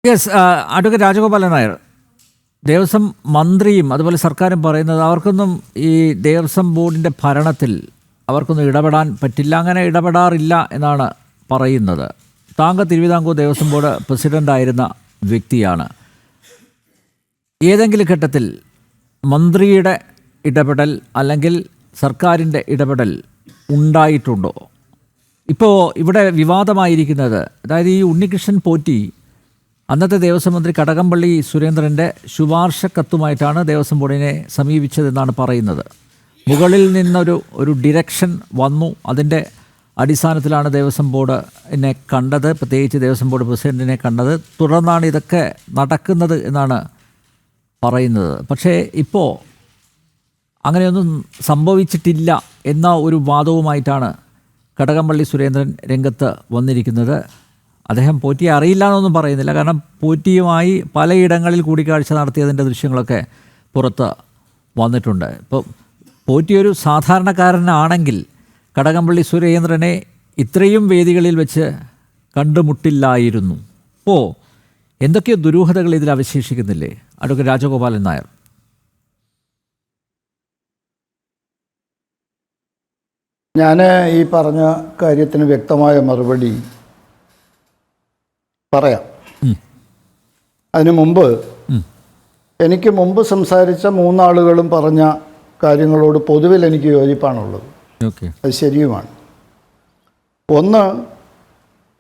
Yes, advocate Rajagopalan Nair, Devaswom മന്ത്രിയും അതുപോലെ സർക്കാരും പറയുന്നത് അവർക്കൊന്നും ഈ ദേവസ്വം ബോർഡിൻ്റെ ഭരണത്തിൽ അവർക്കൊന്നും ഇടപെടാൻ പറ്റില്ല, അങ്ങനെ ഇടപെടാറില്ല എന്നാണ് പറയുന്നത്. താങ്കൾ തിരുവിതാംകൂർ ദേവസ്വം ബോർഡ് പ്രസിഡൻ്റായിരുന്ന വ്യക്തിയാണ്. ഏതെങ്കിലും ഘട്ടത്തിൽ മന്ത്രിയുടെ ഇടപെടൽ അല്ലെങ്കിൽ സർക്കാരിൻ്റെ ഇടപെടൽ ഉണ്ടായിട്ടുണ്ടോ? ഇപ്പോൾ ഇവിടെ വിവാദമായിരിക്കുന്നത്, അതായത് ഈ ഉണ്ണികൃഷ്ണൻ പോറ്റി അന്നത്തെ ദേവസ്വം മന്ത്രി കടകംപള്ളി സുരേന്ദ്രൻ്റെ ശുപാർശ കത്തുമായിട്ടാണ് ദേവസ്വം ബോർഡിനെ സമീപിച്ചതെന്നാണ് പറയുന്നത്. മുകളിൽ നിന്നൊരു ഡിറക്ഷൻ വന്നു, അതിൻ്റെ അടിസ്ഥാനത്തിലാണ് ദേവസ്വം ബോർഡിനെ കണ്ടത്, പ്രത്യേകിച്ച് ദേവസ്വം ബോർഡ് പ്രസിഡൻറ്റിനെ കണ്ടത്. തുടർന്നാണ് ഇതൊക്കെ നടക്കുന്നത് എന്നാണ് പറയുന്നത്. പക്ഷേ ഇപ്പോൾ അങ്ങനെയൊന്നും സംഭവിച്ചിട്ടില്ല എന്ന ഒരു വാദവുമായിട്ടാണ് കടകംപള്ളി സുരേന്ദ്രൻ രംഗത്ത് വന്നിരിക്കുന്നത്. അദ്ദേഹം പോറ്റിയെ അറിയില്ല എന്നൊന്നും പറയുന്നില്ല, കാരണം പോറ്റിയുമായി പലയിടങ്ങളിൽ കൂടിക്കാഴ്ച നടത്തിയതിൻ്റെ ദൃശ്യങ്ങളൊക്കെ പുറത്ത് വന്നിട്ടുണ്ട്. ഇപ്പോൾ പോറ്റി ഒരു സാധാരണക്കാരനാണെങ്കിൽ കടകംപള്ളി സുരേന്ദ്രനെ ഇത്രയും വേദികളിൽ വെച്ച് കണ്ടുമുട്ടില്ലായിരുന്നു. ഇപ്പോൾ എന്തൊക്കെയോ ദുരൂഹതകൾ ഇതിൽ അവശേഷിക്കുന്നില്ലേ അഡ്വക്കേറ്റ് രാജഗോപാലൻ നായർ? ഞാൻ ഈ പറഞ്ഞ കാര്യത്തിന് വ്യക്തമായ മറുപടി പറയാം. അതിനു മുമ്പ് എനിക്ക് മുമ്പ് സംസാരിച്ച മൂന്നാളുകളും പറഞ്ഞ കാര്യങ്ങളോട് പൊതുവിൽ എനിക്ക് യോജിപ്പാണുള്ളത്. അത് ശരിയുമാണ്. ഒന്ന്,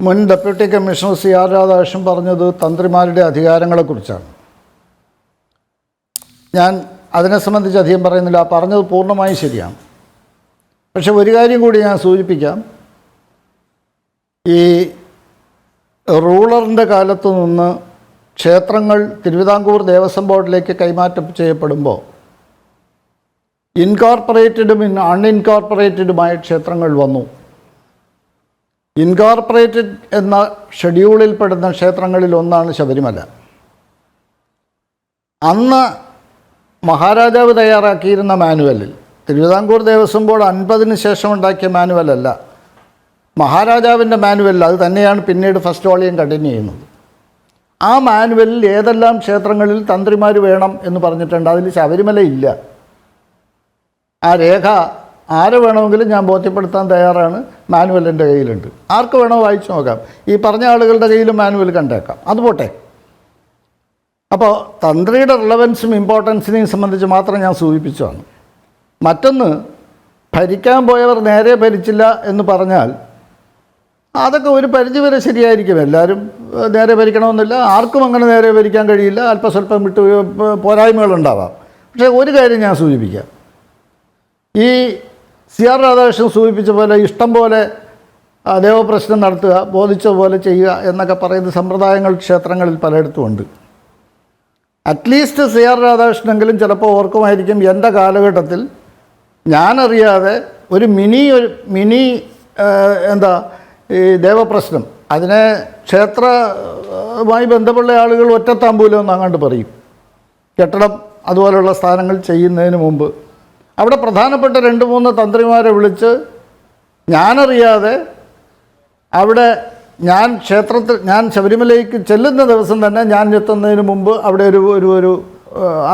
മുൻ ഡെപ്യൂട്ടി കമ്മീഷണർ CR രാധാകൃഷ്ണൻ പറഞ്ഞത് തന്ത്രിമാരുടെ അധികാരങ്ങളെക്കുറിച്ചാണ്. ഞാൻ അതിനെ സംബന്ധിച്ച് അധികം പറയുന്നില്ല, പറഞ്ഞത് പൂർണ്ണമായും ശരിയാണ്. പക്ഷെ ഒരു കാര്യം കൂടി ഞാൻ സൂചിപ്പിക്കാം. ഈ റൂളറിൻ്റെ കാലത്ത് നിന്ന് ക്ഷേത്രങ്ങൾ തിരുവിതാംകൂർ ദേവസ്വം ബോർഡിലേക്ക് കൈമാറ്റം ചെയ്യപ്പെടുമ്പോൾ ഇൻകോർപ്പറേറ്റഡും അൺഇൻകോർപ്പറേറ്റഡുമായ ക്ഷേത്രങ്ങൾ വന്നു. ഇൻകോർപ്പറേറ്റഡ് എന്ന ഷെഡ്യൂളിൽപ്പെടുന്ന ക്ഷേത്രങ്ങളിൽ ഒന്നാണ് ശബരിമല. അന്ന് മഹാരാജാവ് തയ്യാറാക്കിയിരുന്ന മാനുവലിൽ, തിരുവിതാംകൂർ ദേവസ്വം ബോർഡ് 50-ന് ശേഷം ഉണ്ടാക്കിയ മാനുവലല്ല, മഹാരാജാവിൻ്റെ മാനുവലിൽ, അത് തന്നെയാണ് പിന്നീട് ഫസ്റ്റ് വോളിയം കണ്ടിന്യൂ ചെയ്യുന്നത്. ആ മാനുവലിൽ ഏതെല്ലാം ക്ഷേത്രങ്ങളിൽ തന്ത്രിമാർ വേണം എന്ന് പറഞ്ഞിട്ടുണ്ട്. അതിൽ ശബരിമല ഇല്ല. ആ രേഖ ആരെ വേണമെങ്കിലും ഞാൻ ബോധ്യപ്പെടുത്താൻ തയ്യാറാണ്. മാനുവൽ എൻ്റെ കയ്യിലുണ്ട്, ആർക്ക് വേണോ വായിച്ചു നോക്കാം. ഈ പറഞ്ഞ ആളുകളുടെ കയ്യിലും മാനുവൽ കണ്ടേക്കാം. അതുപോട്ടെ. അപ്പോൾ തന്ത്രിയുടെ റിലവൻസും ഇമ്പോർട്ടൻസിനെയും സംബന്ധിച്ച് മാത്രം ഞാൻ സൂചിപ്പിച്ചതാണ്. മറ്റൊന്ന്, ഭരിക്കാൻ പോയവർ നേരെ ഭരിച്ചില്ല എന്ന് പറഞ്ഞാൽ അതൊക്കെ ഒരു പരിധിവരെ ശരിയായിരിക്കും. എല്ലാവരും നേരെ ഭരിക്കണമെന്നില്ല, ആർക്കും അങ്ങനെ നേരെ ഭരിക്കാൻ കഴിയില്ല. അല്പസ്വല്പം വിട്ട് പോരായ്മകളുണ്ടാവാം. പക്ഷേ ഒരു കാര്യം ഞാൻ സൂചിപ്പിക്കാം. ഈ CR രാധാകൃഷ്ണൻ സൂചിപ്പിച്ച പോലെ ഇഷ്ടം പോലെ ദേവപ്രശ്നം നടത്തുക, ബോധിച്ച പോലെ ചെയ്യുക എന്നൊക്കെ പറയുന്ന സമ്പ്രദായങ്ങൾ ക്ഷേത്രങ്ങളിൽ പലയിടത്തും ഉണ്ട്. അറ്റ്ലീസ്റ്റ് CR രാധാകൃഷ്ണനെങ്കിലും ചിലപ്പോൾ ഓർക്കുമായിരിക്കും, എൻ്റെ കാലഘട്ടത്തിൽ ഞാനറിയാതെ ഒരു മിനി ഈ ദേവപ്രശ്നം, അതിനെ ക്ഷേത്രവുമായി ബന്ധപ്പെട്ട ആളുകൾ ഒറ്റത്താമ്പൂലം എന്നങ്ങാണ്ട് പറയും, കെട്ടിടം അതുപോലെയുള്ള സ്ഥാനങ്ങൾ ചെയ്യുന്നതിന് മുമ്പ് അവിടെ പ്രധാനപ്പെട്ട 2-3 തന്ത്രിമാരെ വിളിച്ച് ഞാനറിയാതെ അവിടെ ഞാൻ ശബരിമലയ്ക്ക് ചെല്ലുന്ന ദിവസം തന്നെ ഞാൻ എത്തുന്നതിന് മുമ്പ് അവിടെ ഒരു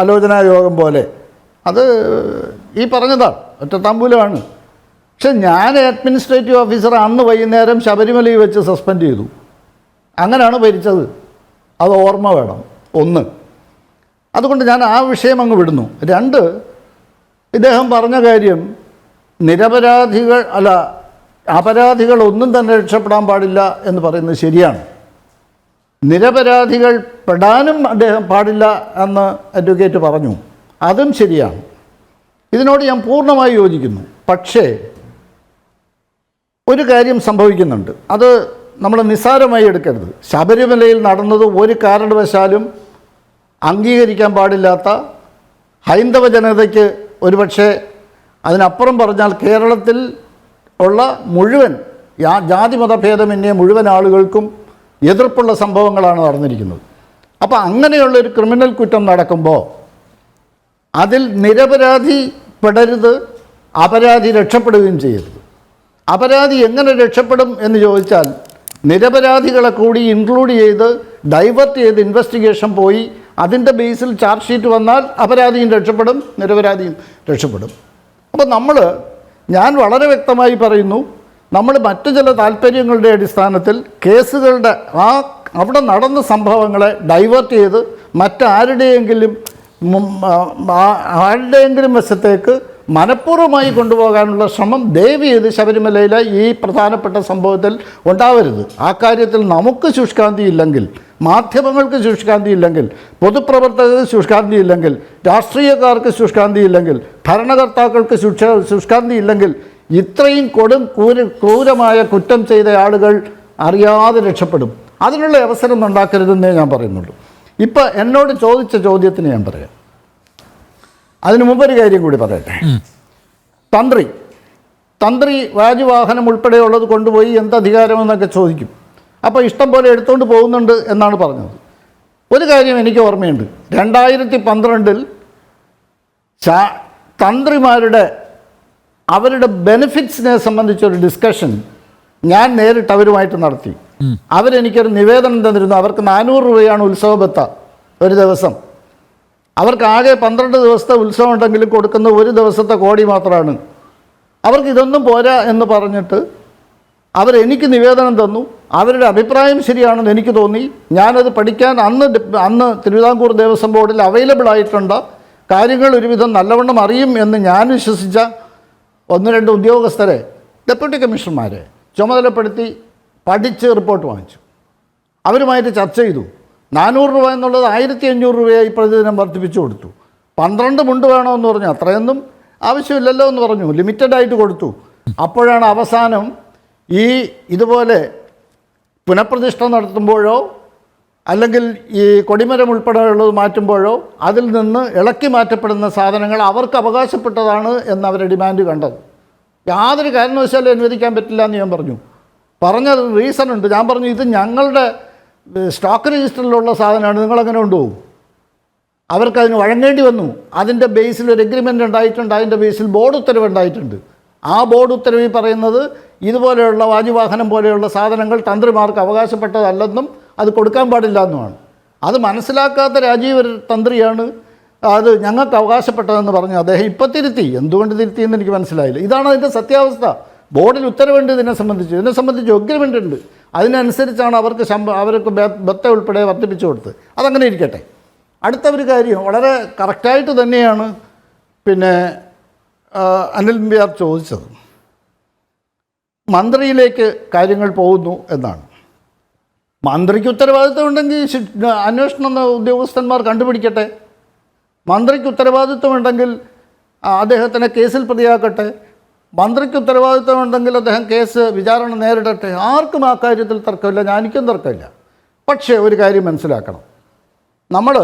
ആലോചനാ യോഗം പോലെ, അത് ഈ പറഞ്ഞതാണ്, ഒറ്റത്താമ്പൂലമാണ്. പക്ഷെ ഞാൻ അഡ്മിനിസ്ട്രേറ്റീവ് ഓഫീസർ അന്ന് വൈകുന്നേരം ശബരിമലയിൽ വെച്ച് സസ്പെൻഡ് ചെയ്തു. അങ്ങനെയാണ് ഭരിച്ചത്. അത് ഓർമ്മ വേണം. ഒന്ന്, അതുകൊണ്ട് ഞാൻ ആ വിഷയം അങ്ങ് വിടുന്നു. 2, ഇദ്ദേഹം പറഞ്ഞ കാര്യം, അപരാധികൾ ഒന്നും തന്നെ രക്ഷപ്പെടാൻ പാടില്ല എന്ന് പറയുന്നത് ശരിയാണ്. നിരപരാധികൾ പെടാനും അദ്ദേഹം പാടില്ല എന്ന് അഡ്വക്കേറ്റ് പറഞ്ഞു, അതും ശരിയാണ്. ഇതിനോട് ഞാൻ പൂർണ്ണമായി യോജിക്കുന്നു. പക്ഷേ ഒരു കാര്യം സംഭവിക്കുന്നുണ്ട്, അത് നമ്മൾ നിസ്സാരമായി എടുക്കരുത്. ശബരിമലയിൽ നടന്നത് ഒരു കാരണവശാലും അംഗീകരിക്കാൻ പാടില്ലാത്ത, ഹൈന്ദവ ജനതയ്ക്ക് ഒരുപക്ഷെ അതിനപ്പുറം പറഞ്ഞാൽ കേരളത്തിൽ ഉള്ള മുഴുവൻ ജാതി മതഭേദമന്യേ മുഴുവൻ ആളുകൾക്കും എതിർപ്പുള്ള സംഭവങ്ങളാണ് നടന്നിരിക്കുന്നത്. അപ്പോൾ അങ്ങനെയുള്ളൊരു ക്രിമിനൽ കുറ്റം നടക്കുമ്പോൾ അതിൽ നിരപരാധി പെടരുത്, അപരാധി രക്ഷപ്പെടുകയും ചെയ്യരുത്. അപരാധി എങ്ങനെ രക്ഷപ്പെടും എന്ന് ചോദിച്ചാൽ നിരപരാധികളെ കൂടി ഇൻക്ലൂഡ് ചെയ്ത് ഡൈവേർട്ട് ചെയ്ത് ഇൻവെസ്റ്റിഗേഷൻ പോയി അതിൻ്റെ ബേസിൽ ചാർജ് ഷീറ്റ് വന്നാൽ അപരാധിയും രക്ഷപ്പെടും, നിരപരാധിയും രക്ഷപ്പെടും. അപ്പോൾ ഞാൻ വളരെ വ്യക്തമായി പറയുന്നു, നമ്മൾ മറ്റു ചില താല്പര്യങ്ങളുടെ അടിസ്ഥാനത്തിൽ കേസുകളുടെ അവിടെ നടന്ന സംഭവങ്ങളെ ഡൈവേർട്ട് ചെയ്ത് മറ്റാരുടെയെങ്കിലും വശത്തേക്ക് മനഃപൂർവ്വമായി കൊണ്ടുപോകാനുള്ള ശ്രമം ദയവ് ചെയ്ത് ശബരിമലയിലെ ഈ പ്രധാനപ്പെട്ട സംഭവത്തിൽ ഉണ്ടാവരുത്. ആ കാര്യത്തിൽ നമുക്ക് ശുഷ്കാന്തി ഇല്ലെങ്കിൽ, മാധ്യമങ്ങൾക്ക് ശുഷ്കാന്തി ഇല്ലെങ്കിൽ, പൊതുപ്രവർത്തകർക്ക് ശുഷ്കാന്തി ഇല്ലെങ്കിൽ, രാഷ്ട്രീയക്കാർക്ക് ശുഷ്കാന്തി ഇല്ലെങ്കിൽ, ഭരണകർത്താക്കൾക്ക് ശുഷ്കാന്തി ഇല്ലെങ്കിൽ ഇത്രയും ക്രൂരമായ കുറ്റം ചെയ്ത ആളുകൾ അറിയാതെ രക്ഷപ്പെടും. അതിനുള്ള അവസരം ഉണ്ടാക്കരുതെന്നേ ഞാൻ പറയുന്നുള്ളൂ. ഇപ്പം എന്നോട് ചോദിച്ച ചോദ്യത്തിന് ഞാൻ പറയാം. അതിനു മുമ്പൊരു കാര്യം കൂടി പറയട്ടെ. തന്ത്രി വാജുവാഹനം ഉൾപ്പെടെയുള്ളത് കൊണ്ടുപോയി എന്തധികാരമെന്നൊക്കെ ചോദിക്കും. അപ്പോൾ ഇഷ്ടം പോലെ എടുത്തുകൊണ്ട് പോകുന്നുണ്ട് എന്നാണ് പറഞ്ഞത്. ഒരു കാര്യം എനിക്ക് ഓർമ്മയുണ്ട്, 2012 തന്ത്രിമാരുടെ അവരുടെ ബെനിഫിറ്റ്സിനെ സംബന്ധിച്ചൊരു ഡിസ്കഷൻ ഞാൻ നേരിട്ട് അവരുമായിട്ട് നടത്തി. അവരെനിക്കൊരു നിവേദനം തന്നിരുന്നു. അവർക്ക് 400 രൂപയാണ് ഉത്സവ ബത്ത ഒരു ദിവസം. അവർക്ക് ആകെ 12 ദിവസത്തെ ഉത്സവം ഉണ്ടെങ്കിലും കൊടുക്കുന്ന ഒരു ദിവസത്തെ കോടി മാത്രമാണ്. അവർക്ക് ഇതൊന്നും പോരാ എന്ന് പറഞ്ഞിട്ട് അവരെനിക്ക് നിവേദനം തന്നു. അവരുടെ അഭിപ്രായം ശരിയാണെന്ന് എനിക്ക് തോന്നി. ഞാനത് പഠിക്കാൻ അന്ന് തിരുവിതാംകൂർ ദേവസ്വം ബോർഡിൽ അവൈലബിൾ ആയിട്ടുണ്ട്. കാര്യങ്ങൾ ഒരുവിധം നല്ലവണ്ണം അറിയും എന്ന് ഞാൻ വിശ്വസിച്ച 1-2 ഉദ്യോഗസ്ഥരെ, ഡെപ്യൂട്ടി കമ്മീഷണർമാരെ ചുമതലപ്പെടുത്തി പഠിച്ച് റിപ്പോർട്ട് വാങ്ങിച്ചു. അവരുമായിട്ട് ചർച്ച ചെയ്തു. 400 രൂപ എന്നുള്ളത് 1500 രൂപയായി പ്രതിദിനം വർദ്ധിപ്പിച്ചു കൊടുത്തു. 12 മുണ്ട് വേണമെന്ന് പറഞ്ഞു. അത്രയൊന്നും ആവശ്യമില്ലല്ലോ എന്ന് പറഞ്ഞു. ലിമിറ്റഡായിട്ട് കൊടുത്തു. അപ്പോഴാണ് അവസാനം ഇതുപോലെ പുനഃപ്രതിഷ്ഠ നടത്തുമ്പോഴോ അല്ലെങ്കിൽ ഈ കൊടിമരം ഉൾപ്പെടെയുള്ളത് മാറ്റുമ്പോഴോ അതിൽ നിന്ന് ഇളക്കി മാറ്റപ്പെടുന്ന സാധനങ്ങൾ അവർക്ക് അവകാശപ്പെട്ടതാണ് എന്നവരെ ഡിമാൻഡ് കണ്ടത്. യാതൊരു കാരണവശാലും അനുവദിക്കാൻ പറ്റില്ല എന്ന് ഞാൻ പറഞ്ഞത് റീസൺ ഉണ്ട്. ഞാൻ പറഞ്ഞു, ഇത് ഞങ്ങളുടെ സ്റ്റോക്ക് രജിസ്റ്ററിലുള്ള സാധനമാണ്, നിങ്ങളങ്ങനെ കൊണ്ടുപോകും. അവർക്കതിന് വഴങ്ങേണ്ടി വന്നു. അതിൻ്റെ ബേസിൽ ഒരു എഗ്രിമെൻ്റ് ഉണ്ടായിട്ടുണ്ട്. അതിൻ്റെ ബേസിൽ ബോർഡ് ഉത്തരവ് ഉണ്ടായിട്ടുണ്ട്. ആ ബോർഡ് ഉത്തരവിൽ പറയുന്നത് ഇതുപോലെയുള്ള വാജുവാഹനം പോലെയുള്ള സാധനങ്ങൾ തന്ത്രിമാർക്ക് അവകാശപ്പെട്ടതല്ലെന്നും അത് കൊടുക്കാൻ പാടില്ല എന്നുമാണ്. അത് മനസ്സിലാക്കാത്ത രാജീവ് തന്ത്രിയാണ് അത് ഞങ്ങൾക്ക് അവകാശപ്പെട്ടതെന്ന് പറഞ്ഞു. അദ്ദേഹം ഇപ്പം തിരുത്തി. എന്തുകൊണ്ട് തിരുത്തിയെന്ന് എനിക്ക് മനസ്സിലായില്ല. ഇതാണ് അതിൻ്റെ സത്യാവസ്ഥ. ബോർഡിൽ ഉത്തരവുണ്ട് ഇതിനെ സംബന്ധിച്ച് എഗ്രിമെൻ്റ് ഉണ്ട്. അതിനനുസരിച്ചാണ് അവർക്ക് ബത്ത ഉൾപ്പെടെ വർദ്ധിപ്പിച്ചു കൊടുത്തത്. അതങ്ങനെ ഇരിക്കട്ടെ. അടുത്ത ഒരു കാര്യം വളരെ കറക്റ്റായിട്ട് തന്നെയാണ് അനിൽ നമ്പ്യാർ ചോദിച്ചത്. മന്ത്രിയിലേക്ക് കാര്യങ്ങൾ പോകുന്നു എന്നാണ്. മന്ത്രിക്ക് ഉത്തരവാദിത്വം ഉണ്ടെങ്കിൽ അന്വേഷണ ഉദ്യോഗസ്ഥന്മാർ കണ്ടുപിടിക്കട്ടെ. മന്ത്രിക്ക് ഉത്തരവാദിത്വമുണ്ടെങ്കിൽ അദ്ദേഹത്തിനെ കേസിൽ പ്രതിയാക്കട്ടെ. മന്ത്രിക്ക് ഉത്തരവാദിത്വമുണ്ടെങ്കിൽ അദ്ദേഹം കേസ് വിചാരണ നേരിടട്ടെ. ആർക്കും ആ കാര്യത്തിൽ തർക്കമില്ല, എനിക്കും തർക്കമില്ല. പക്ഷേ ഒരു കാര്യം മനസ്സിലാക്കണം. നമ്മൾ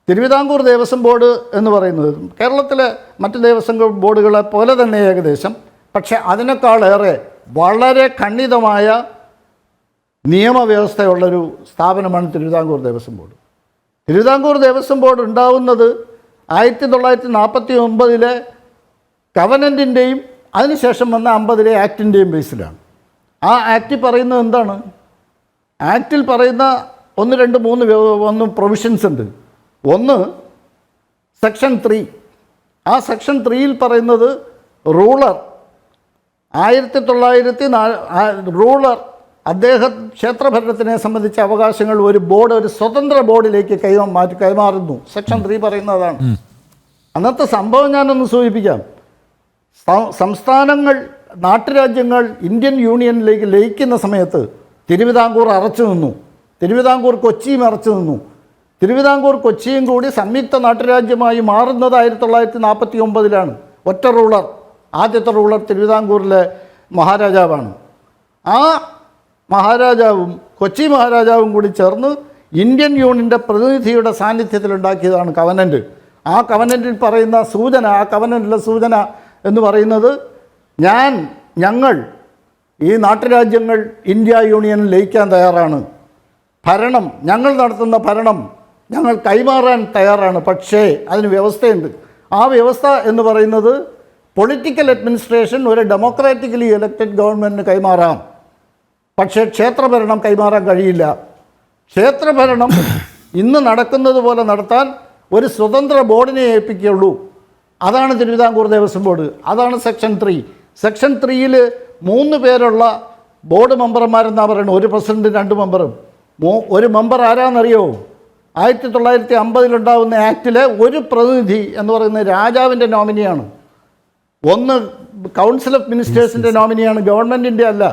തിരുവിതാംകൂർ ദേവസ്വം ബോർഡ് എന്ന് പറയുന്നത് കേരളത്തിലെ മറ്റ് ദേവസ്വം ബോർഡുകളെ പോലെ തന്നെ ഏകദേശം, പക്ഷേ അതിനേക്കാളേറെ വളരെ ഖണ്ഡിതമായ നിയമവ്യവസ്ഥയുള്ളൊരു സ്ഥാപനമാണ് തിരുവിതാംകൂർ ദേവസ്വം ബോർഡ്. തിരുവിതാംകൂർ ദേവസ്വം ബോർഡ് ഉണ്ടാവുന്നത് 1949 കവനൻറ്റിൻ്റെയും അതിനുശേഷം വന്ന 50 ആക്ടിൻ്റെയും ബേസിലാണ്. ആ ആക്ട് പറയുന്നത് എന്താണ്? ആക്റ്റിൽ പറയുന്ന 1, 2, 3 പ്രൊവിഷൻസ് ഉണ്ട്. ഒന്ന് സെക്ഷൻ 3. ആ സെക്ഷൻ 3യിൽ പറയുന്നത് റൂളർ 1904 റൂളർ അദ്ദേഹം ക്ഷേത്രഭരണത്തിനെ സംബന്ധിച്ച അവകാശങ്ങൾ ഒരു സ്വതന്ത്ര ബോർഡിലേക്ക് കൈമാറുന്നു. സെക്ഷൻ 3 പറയുന്നതാണ്. അന്നത്തെ സംഭവം ഞാനൊന്ന് സൂചിപ്പിക്കാം. സംസ്ഥാനങ്ങൾ, നാട്ടുരാജ്യങ്ങൾ ഇന്ത്യൻ യൂണിയനിലേക്ക് ലയിക്കുന്ന സമയത്ത് തിരുവിതാംകൂർ അറച്ചു നിന്നു. തിരുവിതാംകൂർ കൊച്ചിയും അറച്ചു നിന്നു. തിരുവിതാംകൂർ കൊച്ചിയും കൂടി സംയുക്ത നാട്ടുരാജ്യമായി മാറുന്നത് 1949 ഒറ്റ റൂളർ, ആദ്യത്തെ റൂളർ തിരുവിതാംകൂറിലെ മഹാരാജാവാണ്. ആ മഹാരാജാവും കൊച്ചി മഹാരാജാവും കൂടി ചേർന്ന് ഇന്ത്യൻ യൂണിയൻ്റെ പ്രതിനിധിയുടെ സാന്നിധ്യത്തിലുണ്ടാക്കിയതാണ് കവനൻ്റ്. ആ കവനൻറ്റിൽ പറയുന്ന സൂചന, ആ കവനൻറ്റിലെ സൂചന എന്ന് പറയുന്നത് ഞങ്ങൾ ഈ നാട്ടുരാജ്യങ്ങൾ ഇന്ത്യ യൂണിയനിൽ ലയിക്കാൻ തയ്യാറാണ്. ഞങ്ങൾ നടത്തുന്ന ഭരണം ഞങ്ങൾ കൈമാറാൻ തയ്യാറാണ്. പക്ഷേ അതിന് വ്യവസ്ഥയുണ്ട്. ആ വ്യവസ്ഥ എന്ന് പറയുന്നത് പൊളിറ്റിക്കൽ അഡ്മിനിസ്ട്രേഷൻ ഒരു ഡെമോക്രാറ്റിക്കലി ഇലക്റ്റഡ് ഗവൺമെൻറ്റിന് കൈമാറാം, പക്ഷേ ക്ഷേത്രഭരണം കൈമാറാൻ കഴിയില്ല. ക്ഷേത്രഭരണം ഇന്ന് നടക്കുന്നത് പോലെ നടത്താൻ ഒരു സ്വതന്ത്ര ബോർഡിനെ ഏൽപ്പിക്കുകയുള്ളൂ. അതാണ് തിരുവിതാംകൂർ ദേവസ്വം ബോർഡ്. അതാണ് സെക്ഷൻ 3. സെക്ഷൻ 3-ൽ 3 പേരുള്ള ബോർഡ് മെമ്പർമാരെന്നാണ് പറയുന്നത്. ഒരു പ്രസിഡൻറ്റും 2 മെമ്പറും. ഒരു മെമ്പർ ആരാന്നറിയോ? 1950 ആക്ടിലെ ഒരു പ്രതിനിധി എന്ന് പറയുന്നത് രാജാവിൻ്റെ നോമിനിയാണ്. ഒന്ന് കൗൺസിൽ ഓഫ് മിനിസ്റ്റേഴ്സിൻ്റെ നോമിനിയാണ്, ഗവൺമെൻറ്റിൻ്റെ അല്ല.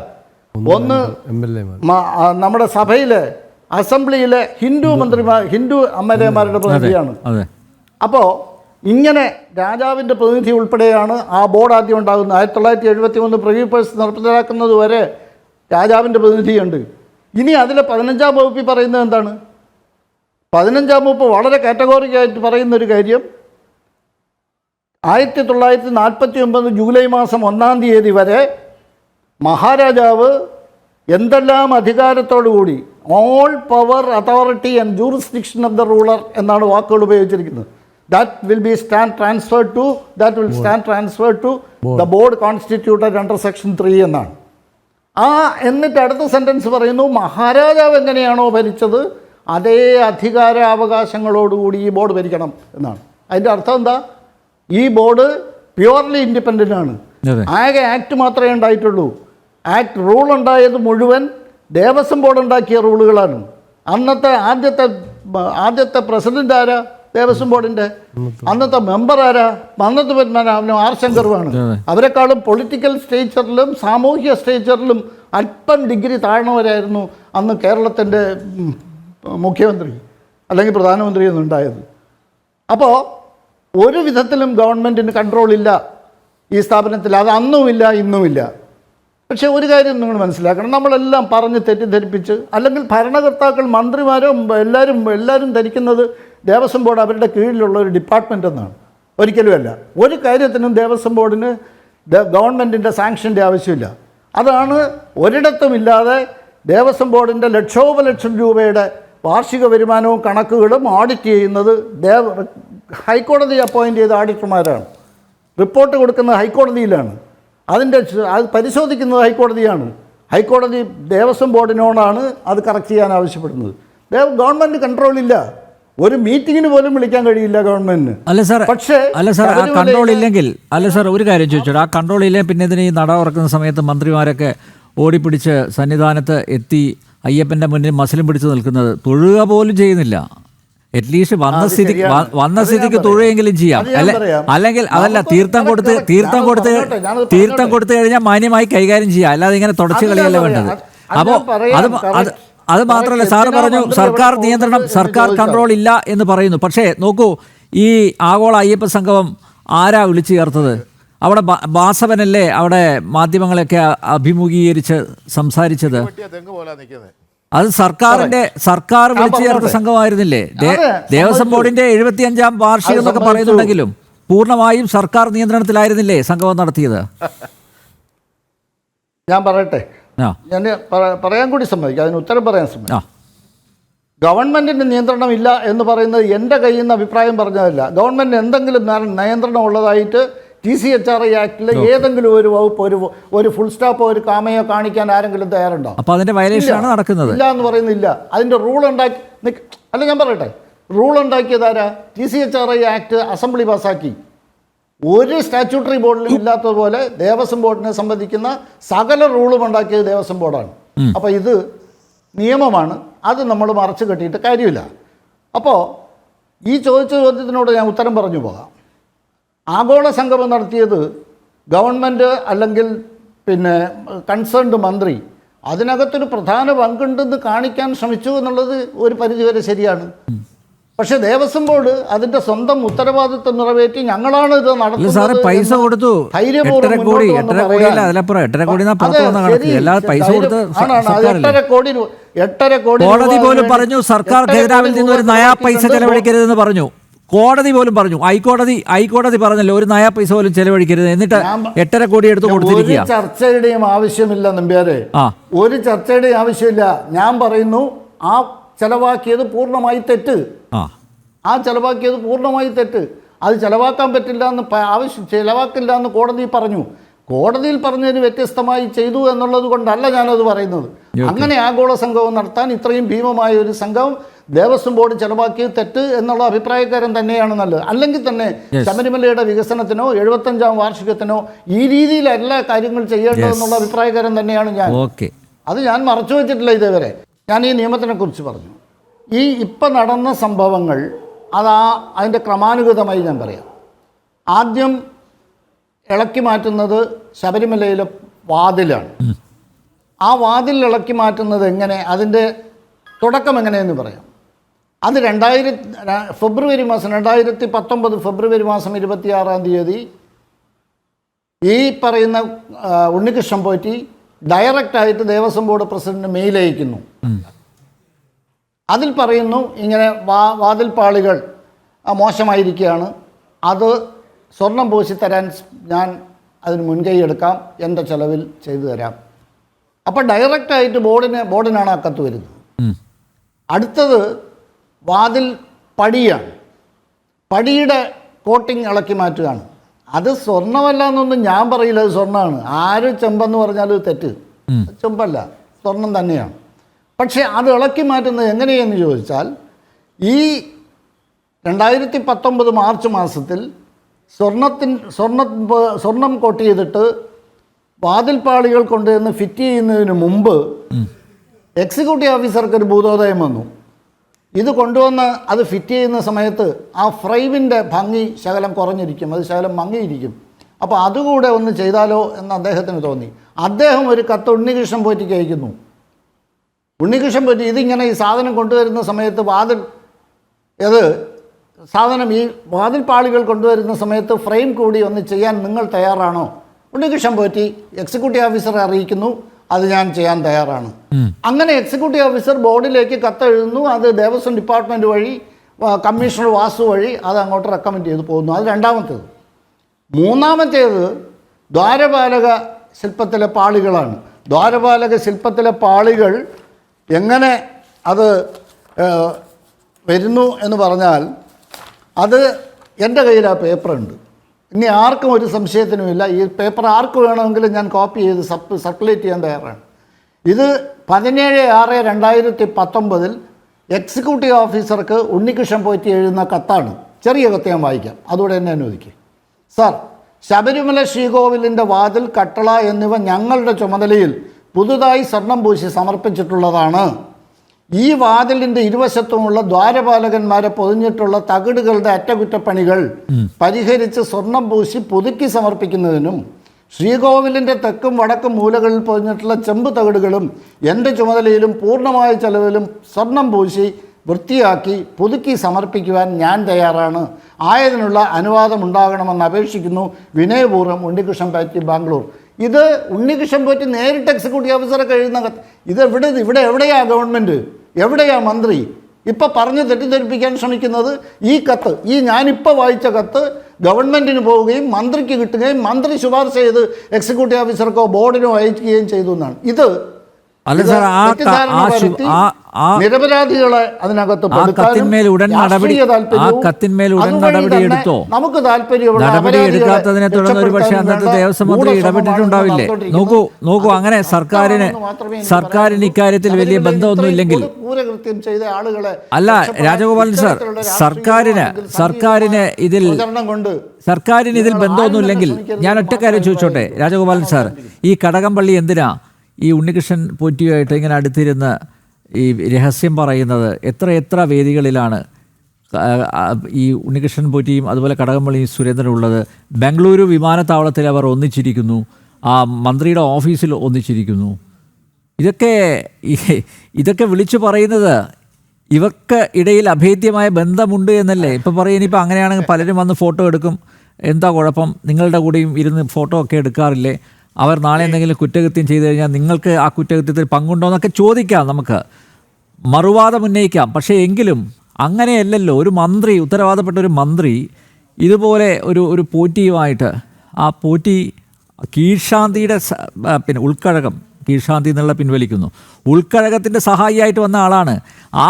ഒന്ന് നമ്മുടെ സഭയിലെ അസംബ്ലിയിലെ ഹിന്ദു എംഎൽഎമാരുടെ പ്രതിനിധിയാണ്. അപ്പോൾ ഇങ്ങനെ രാജാവിൻ്റെ പ്രതിനിധി ഉൾപ്പെടെയാണ് ആ ബോർഡ് ആദ്യം ഉണ്ടാകുന്നത്. 1973 പ്രിവ്യൂ പേഴ്സ് നടപ്പിലാക്കുന്നത് വരെ രാജാവിൻ്റെ പ്രതിനിധിയുണ്ട്. ഇനി അതിലെ 15-ാം വകുപ്പിൽ പറയുന്നത് എന്താണ്? 15-ാം വകുപ്പ് വളരെ കാറ്റഗോറിക്കായിട്ട് പറയുന്നൊരു കാര്യം, 1949 ജൂലൈ മാസം 1-ാം തീയതി വരെ മഹാരാജാവ് എന്തെല്ലാം അധികാരത്തോടുകൂടി all power authority and jurisdiction of the ruler എന്നാണ് വാക്കുകൾ ഉപയോഗിച്ചിരിക്കുന്നത്. That will stand transferred to the board constituted under section 3 എന്നാണ്. എന്നിട്ട് അടുത്ത സെൻറ്റൻസ് പറയുന്നു, മഹാരാജാവ് എങ്ങനെയാണോ ഭരിച്ചത് അതേ അധികാരാവകാശങ്ങളോടുകൂടി ഈ ബോർഡ് ഭരിക്കണം എന്നാണ്. അതിൻ്റെ അർത്ഥം എന്താ? ഈ ബോർഡ് പ്യുവർലി ഇൻഡിപെൻഡൻ്റ് ആണ്. ആകെ ആക്ട് മാത്രമേ ഉണ്ടായിട്ടുള്ളൂ. റൂൾ ഉണ്ടായത് മുഴുവൻ ദേവസ്വം ബോർഡ് ഉണ്ടാക്കിയ റൂളുകളാണ്. ആദ്യത്തെ പ്രസിഡന്റ് ആരാ? ദേവസ്വം ബോർഡിൻ്റെ. അന്നത്തെ മെമ്പർ ആരാ? അന്നത്തെ പത്മനാഭനും ആർ ശങ്കറുമാണ്. അവരെക്കാളും പൊളിറ്റിക്കൽ സ്റ്റേച്ചറിലും സാമൂഹിക സ്റ്റേച്ചറിലും അല്പം ഡിഗ്രി താഴ്ന്നവരായിരുന്നു അന്ന് കേരളത്തിൻ്റെ മുഖ്യമന്ത്രി അല്ലെങ്കിൽ പ്രധാനമന്ത്രി എന്നുണ്ടായത്. അപ്പോൾ ഒരു വിധത്തിലും ഗവൺമെൻറ്റിന് കൺട്രോളില്ല ഈ സ്ഥാപനത്തിൽ. അത് അന്നുമില്ല ഇന്നുമില്ല. പക്ഷേ ഒരു കാര്യം നിങ്ങൾ മനസ്സിലാക്കണം, നമ്മളെല്ലാം പറഞ്ഞ് തെറ്റിദ്ധരിപ്പിച്ച്, അല്ലെങ്കിൽ ഭരണകർത്താക്കൾ മന്ത്രിമാരും എല്ലാവരും ധരിക്കുന്നത് ദേവസ്വം ബോർഡ് അവരുടെ കീഴിലുള്ള ഒരു ഡിപ്പാർട്ട്മെൻ്റ് എന്നാണ്. ഒരിക്കലുമല്ല. ഒരു കാര്യത്തിനും ദേവസ്വം ബോർഡിന് ഗവൺമെൻറ്റിൻ്റെ സാങ്ഷൻ്റെ ആവശ്യമില്ല. അതാണ് ഒരിടത്തുമില്ലാതെ ദേവസ്വം ബോർഡിൻ്റെ ലക്ഷോപലക്ഷം രൂപയുടെ വാർഷിക വരുമാനവും കണക്കുകളും ഓഡിറ്റ് ചെയ്യുന്നത് ഹൈക്കോടതി അപ്പോയിൻ്റ് ചെയ്ത ഓഡിറ്റർമാരാണ്. റിപ്പോർട്ട് കൊടുക്കുന്നത് ഹൈക്കോടതിയിലാണ്. അത് പരിശോധിക്കുന്നത് ഹൈക്കോടതിയാണ്. ഹൈക്കോടതി ദേവസ്വം ബോർഡിനോടാണ് അത് കറക്റ്റ് ചെയ്യാൻ ആവശ്യപ്പെടുന്നത്. ഗവൺമെൻറ് കൺട്രോളില്ല. ഒരു മീറ്റിങ്ങിന് പോലും വിളിക്കാൻ കഴിയില്ല ഗവൺമെന്റിന്. പക്ഷേ ആ കൺട്രോൾ ഇല്ലെങ്കിൽ, ഒരു കാര്യം ചോദിച്ചോട്ടെ, ആ കൺട്രോൾ ഇല്ലെങ്കിൽ പിന്നെ ഇതിന് ഈ നട തുറക്കുന്ന സമയത്ത് മന്ത്രിമാരൊക്കെ ഓടിപ്പിടിച്ച് സന്നിധാനത്ത് എത്തി അയ്യപ്പൻ്റെ മുന്നിൽ മസിലും പിടിച്ച് നിൽക്കുന്നത്, തൊഴുക പോലും ചെയ്യുന്നില്ല. അറ്റ്ലീസ്റ്റ് വന്ന സ്ഥിതിക്ക് തൊഴുകയെങ്കിലും ചെയ്യാം. അല്ലെങ്കിൽ അതല്ല, തീർത്ഥം കൊടുത്ത് കഴിഞ്ഞാൽ മാന്യമായി കൈകാര്യം ചെയ്യാം. അല്ലാതെ ഇങ്ങനെ തുടച്ചു കളിയല്ല വേണ്ടത്. അപ്പോൾ അത് മാത്രമല്ല, സാറ് പറഞ്ഞു സർക്കാർ കൺട്രോൾ ഇല്ല എന്ന് പറയുന്നു. പക്ഷേ നോക്കൂ, ഈ ആഗോള അയ്യപ്പ സംഗമം ആരാ വിളിച്ചു ചേർത്തത്? അവിടെ വാസവനല്ലേ അവിടെ മാധ്യമങ്ങളെയൊക്കെ അഭിമുഖീകരിച്ച് സംസാരിച്ചത്? അത് സർക്കാർ വിളിച്ചു ചേർത്ത സംഘമായിരുന്നില്ലേ? ദേവസ്വം ബോർഡിന്റെ 75-ാം വാർഷികം എന്നൊക്കെ പറയുന്നുണ്ടെങ്കിലും പൂർണ്ണമായും സർക്കാർ നിയന്ത്രണത്തിലായിരുന്നില്ലേ സംഗമം നടത്തിയത്? ഞാൻ പറയട്ടെ, ഞാൻ പറയാൻ കൂടി സമ്മതിക്കാം, അതിന് ഉത്തരം പറയാൻ സമ്മതിക്കാം. ഗവൺമെൻറ്റിൻ്റെ നിയന്ത്രണം ഇല്ല എന്ന് പറയുന്നത് എൻ്റെ കയ്യിൽ നിന്ന് അഭിപ്രായം പറഞ്ഞതല്ല. ഗവൺമെൻറ് എന്തെങ്കിലും നിയന്ത്രണം ഉള്ളതായിട്ട് TCHRA ആക്ടിൽ ഏതെങ്കിലും ഒരു വകുപ്പ് ഒരു ഫുൾ സ്റ്റോപ്പോ ഒരു കാമയോ കാണിക്കാൻ ആരെങ്കിലും തയ്യാറുണ്ടോ? അപ്പോൾ അതിൻ്റെ വയലേഷനാണ് നടക്കുന്നത്. ഇല്ല എന്ന് പറയുന്നില്ല. അതിൻ്റെ റൂൾ ഞാൻ പറയട്ടെ, റൂൾ ഉണ്ടാക്കിയതാരാ? TCHRA ആക്ട് അസംബ്ലി പാസ്സാക്കി. ഒരു സ്റ്റാറ്റ്യൂട്ടറി ബോർഡിലും ഇല്ലാത്തതുപോലെ ദേവസ്വം ബോർഡിനെ സംബന്ധിക്കുന്ന സകല റൂളും ഉണ്ടാക്കിയത് ദേവസ്വം ബോർഡാണ്. അപ്പോൾ ഇത് നിയമമാണ്. അത് നമ്മൾ മറച്ചു കെട്ടിയിട്ട് കാര്യമില്ല. അപ്പോൾ ഈ ചോദിച്ച ചോദ്യത്തിനോട് ഞാൻ ഉത്തരം പറഞ്ഞു പോകാം. ആഗോള സംഗമം നടത്തിയത് ഗവൺമെൻറ് അല്ലെങ്കിൽ കൺസേൺഡ് മന്ത്രി അതിനകത്തൊരു പ്രധാന പങ്കുണ്ടെന്ന് കാണിക്കാൻ ശ്രമിച്ചു എന്നുള്ളത് ഒരു പരിധിവരെ ശരിയാണ്. പക്ഷെ ദേവസ്വം ബോർഡ് അതിന്റെ സ്വന്തം ഉത്തരവാദിത്വം നിറവേറ്റി ഞങ്ങളാണ് ഇത് നടത്തുന്നത്. പൈസ കൊടുത്തു, 8.5 കോടി കോടതി പോലും പറഞ്ഞു സർക്കാർ ഖജനാവിൽ നിന്ന് ഒരു നയാ പൈസ ചെലവഴിക്കരുതെന്ന് പറഞ്ഞു. കോടതി പോലും പറഞ്ഞു, ഹൈക്കോടതി പറഞ്ഞല്ലോ ഒരു നയാ പൈസ പോലും ചെലവഴിക്കരുത്. എന്നിട്ട് 8.5 കോടി എടുത്ത് കൊടുത്തിരിക്കുക. ഒരു ചർച്ചയുടെയും ആവശ്യമില്ല നമ്പ്യാരെ, ഒരു ചർച്ചയുടെയും ആവശ്യമില്ല. ഞാൻ പറയുന്നു, ആ ചെലവാക്കിയത് പൂർണ്ണമായി തെറ്റ്. അത് ചെലവാക്കാൻ പറ്റില്ല എന്ന് ചെലവാക്കില്ല എന്ന് കോടതി പറഞ്ഞു. കോടതിയിൽ പറഞ്ഞതിന് വ്യത്യസ്തമായി ചെയ്തു എന്നുള്ളത് കൊണ്ടല്ല ഞാനത് പറയുന്നത്. അങ്ങനെ ആഗോള സംഗമം നടത്താൻ ഇത്രയും ഭീമമായ ഒരു സംഘം ദേവസ്വം ബോർഡ് ചെലവാക്കി തെറ്റ് എന്നുള്ള അഭിപ്രായക്കാരൻ തന്നെയാണ് നല്ലത്. അല്ലെങ്കിൽ തന്നെ ശബരിമലയുടെ വികസനത്തിനോ 75ാം വാർഷികത്തിനോ ഈ രീതിയിലല്ല കാര്യങ്ങൾ ചെയ്യേണ്ടതെന്നുള്ള അഭിപ്രായക്കാരൻ തന്നെയാണ് ഞാൻ. അത് ഞാൻ മറച്ചു വെച്ചിട്ടില്ല ഇതേവരെ. ഞാൻ ഈ നിയമത്തിനെ കുറിച്ച് പറഞ്ഞു. ഈ ഇപ്പം നടന്ന സംഭവങ്ങൾ അതിൻ്റെ ക്രമാനുഗതമായി ഞാൻ പറയാം. ആദ്യം ഇളക്കി മാറ്റുന്നത് ശബരിമലയിലെ വാതിലാണ്. ആ വാതിൽ ഇളക്കി മാറ്റുന്നത് എങ്ങനെ, അതിൻ്റെ തുടക്കം എങ്ങനെയെന്ന് പറയാം. അത് 2019 ഫെബ്രുവരി മാസം 26-ാം തീയതി ഈ പറയുന്ന ഉണ്ണികൃഷ്ണൻ പോറ്റി ഡയറക്റ്റായിട്ട് ദേവസ്വം ബോർഡ് പ്രസിഡന്റിന് മെയിൽ അയക്കുന്നു. അതിൽ പറയുന്നു ഇങ്ങനെ വാതിൽപ്പാളികൾ മോശമായിരിക്കുകയാണ്, അത് സ്വർണം പൂശി തരാൻ ഞാൻ അതിന് മുൻകൈ എടുക്കാം, എൻ്റെ ചെലവിൽ ചെയ്തു തരാം. അപ്പോൾ ഡയറക്റ്റായിട്ട് ബോർഡിനാണ് ആ കത്ത് വരുന്നത്. അടുത്തത് വാതിൽ പടിയാണ്. പടിയുടെ കോട്ടിങ് ഇളക്കി മാറ്റുകയാണ്. അത് സ്വർണ്ണമല്ല എന്നൊന്നും ഞാൻ പറയില്ല, അത് സ്വർണ്ണമാണ്. ആര് ചെമ്പെന്ന് പറഞ്ഞാൽ തെറ്റ്, ചെമ്പല്ല, സ്വർണം തന്നെയാണ്. പക്ഷേ അത് ഇളക്കി മാറ്റുന്നത് എങ്ങനെയെന്ന് ചോദിച്ചാൽ, ഈ 2019 മാർച്ച് മാസത്തിൽ സ്വർണം കോട്ട് ചെയ്തിട്ട് വാതിൽപ്പാളികൾ കൊണ്ടുവന്ന് ഫിറ്റ് ചെയ്യുന്നതിന് മുമ്പ് എക്സിക്യൂട്ടീവ് ഓഫീസർക്ക് ഒരു ഭൂതോദയം വന്നു. ഇത് കൊണ്ടുവന്ന് അത് ഫിറ്റ് ചെയ്യുന്ന സമയത്ത് ആ ഫ്രെയിമിൻ്റെ ഭംഗി ശകലം കുറഞ്ഞിരിക്കും, അത് ശകലം മങ്ങിയിരിക്കും. അപ്പോൾ അതുകൂടെ ഒന്ന് ചെയ്താലോ എന്ന് അദ്ദേഹത്തിന് തോന്നി. അദ്ദേഹം ഒരു കത്ത് ഉണ്ണികൃഷ്ണൻ പോറ്റിക്ക് അയക്കുന്നു. ഉണ്ണികൃഷ്ണൻ പോറ്റി ഇതിങ്ങനെ ഈ സാധനം കൊണ്ടുവരുന്ന സമയത്ത് ഈ വാതിൽപ്പാളികൾ കൊണ്ടുവരുന്ന സമയത്ത് ഫ്രെയിം കൂടി ഒന്ന് ചെയ്യാൻ നിങ്ങൾ തയ്യാറാണോ? ഉണ്ണികൃഷ്ണൻ പോറ്റി എക്സിക്യൂട്ടീവ് ഓഫീസറെ അറിയിക്കുന്നു, അത് ഞാൻ ചെയ്യാൻ തയ്യാറാണ്. അങ്ങനെ എക്സിക്യൂട്ടീവ് ഓഫീസർ ബോർഡിലേക്ക് കത്തെഴുതുന്നു. അത് ദേവസ്വം ഡിപ്പാർട്ട്മെൻറ്റ് വഴി കമ്മീഷണർ വാസു വഴി അത് അങ്ങോട്ട് റെക്കമെൻഡ് ചെയ്ത് പോകുന്നു. അത് രണ്ടാമത്തേത്. മൂന്നാമത്തേത് ദ്വാരപാലക ശില്പത്തിലെ പാളികളാണ്. ദ്വാരപാലക ശില്പത്തിലെ പാളികൾ എങ്ങനെ അത് വരുന്നു എന്ന് പറഞ്ഞാൽ, അത് എൻ്റെ കയ്യിൽ ആ പേപ്പറുണ്ട്. ഇനി ആർക്കും ഒരു സംശയത്തിനുമില്ല, ഈ പേപ്പർ ആർക്ക് വേണമെങ്കിലും ഞാൻ കോപ്പി ചെയ്ത് സർക്കുലേറ്റ് ചെയ്യാൻ തയ്യാറാണ്. ഇത് 17/6/2019 എക്സിക്യൂട്ടീവ് ഓഫീസർക്ക് ഉണ്ണികൃഷ്ണൻ പോറ്റി എഴുതുന്ന കത്താണ്. ചെറിയ കത്ത് ഞാൻ വായിക്കാം, അതുകൂടെ എന്നെ അനുവദിക്കുക. സർ, ശബരിമല ശ്രീകോവിലിൻ്റെ വാതിൽ, കട്ടള എന്നിവ ഞങ്ങളുടെ ചുമതലയിൽ പുതുതായി സ്വർണം പൂശി സമർപ്പിച്ചിട്ടുള്ളതാണ്. ഈ വാതിലിൻ്റെ ഇരുവശത്തുമുള്ള ദ്വാരപാലകന്മാരെ പൊതിഞ്ഞിട്ടുള്ള തകിടുകളുടെ അറ്റകുറ്റപ്പണികൾ പരിഹരിച്ച് സ്വർണം പൂശി പുതുക്കി സമർപ്പിക്കുന്നതിനും ശ്രീകോവിലിൻ്റെ തെക്കും വടക്കും മൂലകളിൽ പൊതിഞ്ഞിട്ടുള്ള ചെമ്പ് തകിടുകളും എൻ്റെ ചുമതലയിലും പൂർണ്ണമായ ചെലവിലും സ്വർണം പൂശി വൃത്തിയാക്കി പുതുക്കി സമർപ്പിക്കുവാൻ ഞാൻ തയ്യാറാണ്. ആയതിനുള്ള അനുവാദം ഉണ്ടാകണമെന്ന് അപേക്ഷിക്കുന്നു. വിനയപൂർവ്വം ഉണ്ണികൃഷ്ണൻ പോറ്റി, ബാംഗ്ലൂർ. ഇത് ഉണ്ണികൃഷ്ണൻ പോറ്റി നേരിട്ട് എക്സിക്യൂട്ടീവ് ഓഫീസറൊക്കെ എഴുതുന്ന കത്ത്. ഇവിടെ എവിടെയാ ഗവൺമെൻറ്, എവിടെയാ മന്ത്രി? ഇപ്പം പറഞ്ഞ് തെറ്റിദ്ധരിപ്പിക്കാൻ ശ്രമിക്കുന്നത് ഈ കത്ത്, ഈ ഞാനിപ്പോൾ വായിച്ച കത്ത് ഗവൺമെൻറ്റിന് പോവുകയും മന്ത്രിക്ക് കിട്ടുകയും മന്ത്രി ശുപാർശ ചെയ്ത് എക്സിക്യൂട്ടീവ് ഓഫീസർക്കോ ബോർഡിനോ അയക്കുകയും ചെയ്തു എന്നാണ്. ഇത് നിരപരാധികളെ അതിനകത്ത് നമുക്ക് നടപടിയെടുക്കാത്തതിനെ തുടർന്ന് ഒരു പക്ഷേ അന്നത്തെ ദേവസ്വം മന്ത്രി ഇടപെട്ടിട്ടുണ്ടാവില്ലേ? നോക്കൂ അങ്ങനെ സർക്കാരിന് ഇക്കാര്യത്തിൽ വലിയ ബന്ധമൊന്നുമില്ലെങ്കിൽ അല്ല രാജഗോപാലൻ സാർ, സർക്കാരിന് ഇതിൽ ബന്ധമൊന്നുമില്ലെങ്കിൽ ഞാൻ ഒറ്റ കാര്യം ചോദിച്ചോട്ടെ രാജഗോപാലൻ സാർ, ഈ കടകംപള്ളി എന്തിനാ ഈ ഉണ്ണികൃഷ്ണൻ പോറ്റിയുമായിട്ട് ഇങ്ങനെ അടുത്തിരുന്ന് ഈ രഹസ്യം പറയുന്നത്? എത്ര വേദികളിലാണ് ഈ ഉണ്ണികൃഷ്ണൻ പോറ്റിയും അതുപോലെ കടകംപള്ളി സുരേന്ദ്രനും ഉള്ളത്? ബംഗളൂരു വിമാനത്താവളത്തിൽ അവർ ഒന്നിച്ചിരിക്കുന്നു, ആ മന്ത്രിയുടെ ഓഫീസിൽ ഒന്നിച്ചിരിക്കുന്നു. ഇതൊക്കെ വിളിച്ചു പറയുന്നത് ഇവർക്ക് ഇടയിൽ അഭേദ്യമായ ബന്ധമുണ്ട് എന്നല്ലേ? ഇപ്പോൾ പറയും ഇനിയിപ്പോൾ അങ്ങനെയാണെങ്കിൽ പലരും വന്ന് ഫോട്ടോ എടുക്കും, എന്താ കുഴപ്പം? നിങ്ങളുടെ കൂടെയും ഇരുന്ന് ഫോട്ടോ ഒക്കെ എടുക്കാറില്ലേ? അവർ നാളെ എന്തെങ്കിലും കുറ്റകൃത്യം ചെയ്തു കഴിഞ്ഞാൽ നിങ്ങൾക്ക് ആ കുറ്റകൃത്യത്തിൽ പങ്കുണ്ടോ എന്നൊക്കെ ചോദിക്കാം, നമുക്ക് മറുവാദം ഉന്നയിക്കാം. പക്ഷേ എങ്കിലും അങ്ങനെയല്ലല്ലോ. ഒരു മന്ത്രി, ഉത്തരവാദപ്പെട്ട ഒരു മന്ത്രി ഇതുപോലെ ഒരു പോറ്റിയുമായിട്ട്, ആ പോറ്റി കീഴ്ശാന്തിയുടെ ഉൾക്കഴകം, കീഴ്ശാന്തി എന്നുള്ള പിൻവലിക്കുന്നു, ഉൾക്കഴകത്തിൻ്റെ സഹായിയായിട്ട് വന്ന ആളാണ്. ആ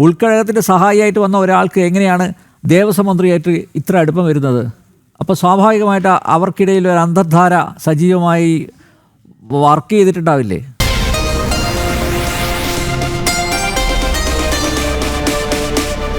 ഉൾക്കഴകത്തിൻ്റെ സഹായിയായിട്ട് വന്ന ഒരാൾക്ക് എങ്ങനെയാണ് ദേവസ്വം മന്ത്രിയായിട്ട് ഇത്ര അടുപ്പം വരുന്നത്? അപ്പോൾ സ്വാഭാവികമായിട്ട് അവർക്കിടയിൽ ഒരു അന്തർധാര സജീവമായി വർക്ക് ചെയ്തിട്ടുണ്ടാവില്ലേ?